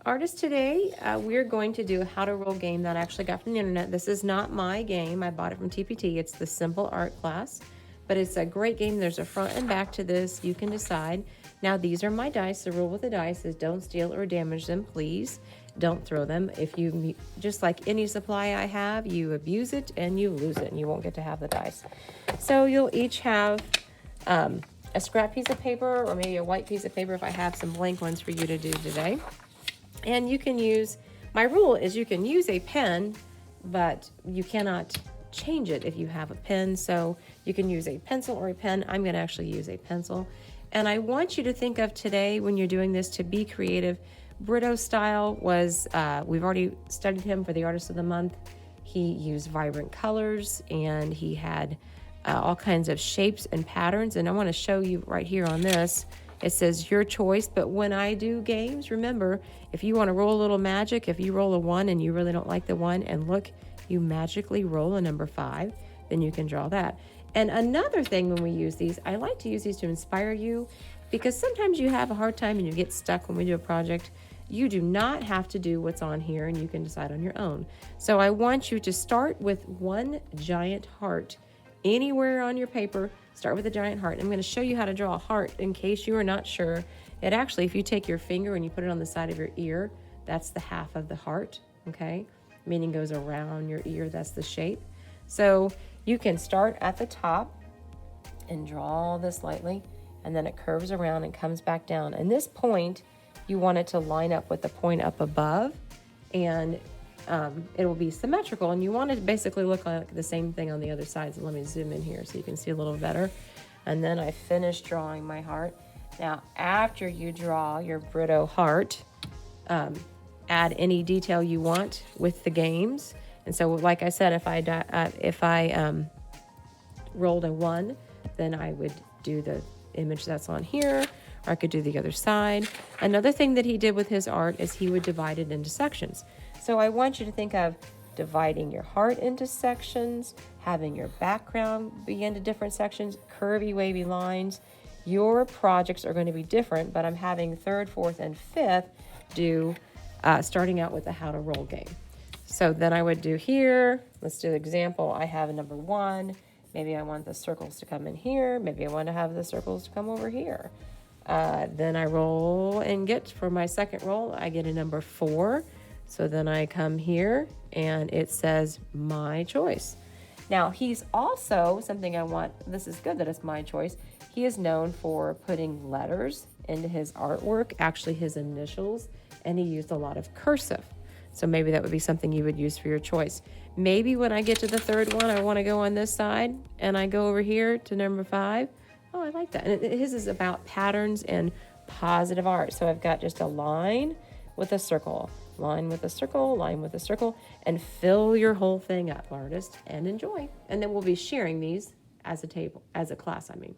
Artists, today we're going to do a how to roll game that I actually got from the internet. This is not my game. I bought it from TPT. It's the simple art class, but it's a great game. There's a front and back to this. You can decide. Now, these are my dice. The rule with the dice is don't steal or damage them, please. Don't throw them. If you, just like any supply I have, you abuse it and you lose it and you won't get to have the dice. So you'll each have a scrap piece of paper or maybe a white piece of paper if I have some blank ones for you to do today. And you can use, my rule is you can use a pen, but you cannot change it if you have a pen. So you can use a pencil or a pen. I'm going to actually use a pencil. And I want you to think of today when you're doing this to be creative. Britto style was, we've already studied him for the Artist of the Month. He used vibrant colors and he had all kinds of shapes and patterns. And I want to show you right here on this. It says your choice, but when I do games, remember, if you want to roll a little magic, if you roll a 1 and you really don't like the 1, and look, you magically roll a number 5, then you can draw that. And another thing when we use these, I like to use these to inspire you, because sometimes you have a hard time and you get stuck when we do a project. You do not have to do what's on here, and you can decide on your own. So I want you to start with one giant heart anywhere on your paper. Start with a giant heart. I'm going to show you how to draw a heart in case you are not sure. It actually, if you take your finger and you put it on the side of your ear, that's the half of the heart, okay? Meaning goes around your ear, that's the shape. So you can start at the top and draw this lightly, and then it curves around and comes back down. And this point, you want it to line up with the point up above, and it will be symmetrical, and you want it to basically look like the same thing on the other side. So let me zoom in here so you can see a little better. And then I finished drawing my heart. Now, after you draw your Britto heart, add any detail you want with the games. And so, like I said, if I rolled a 1, then I would do the image that's on here, or I could do the other side. Another thing that he did with his art is he would divide it into sections. So I want you to think of dividing your heart into sections, having your background be into different sections, curvy, wavy lines. Your projects are going to be different, but I'm having 3rd, 4th, and 5th do, starting out with the how to roll game. So then I would do here, let's do the example. I have a number 1. Maybe I want the circles to come in here. Maybe I want to have the circles to come over here. Then I roll and get, for my second roll, I get a number 4. So then I come here and it says my choice. Now he's also, something I want, this is good that it's my choice. He is known for putting letters into his artwork, actually his initials, and he used a lot of cursive. So maybe that would be something you would use for your choice. Maybe when I get to the 3rd one, I want to go on this side and I go over here to number 5. Oh, I like that. And his is about patterns and positive art. So I've got just a line with a circle, line with a circle, line with a circle, and fill your whole thing up, artist, and enjoy. And then we'll be sharing these as a class, I mean.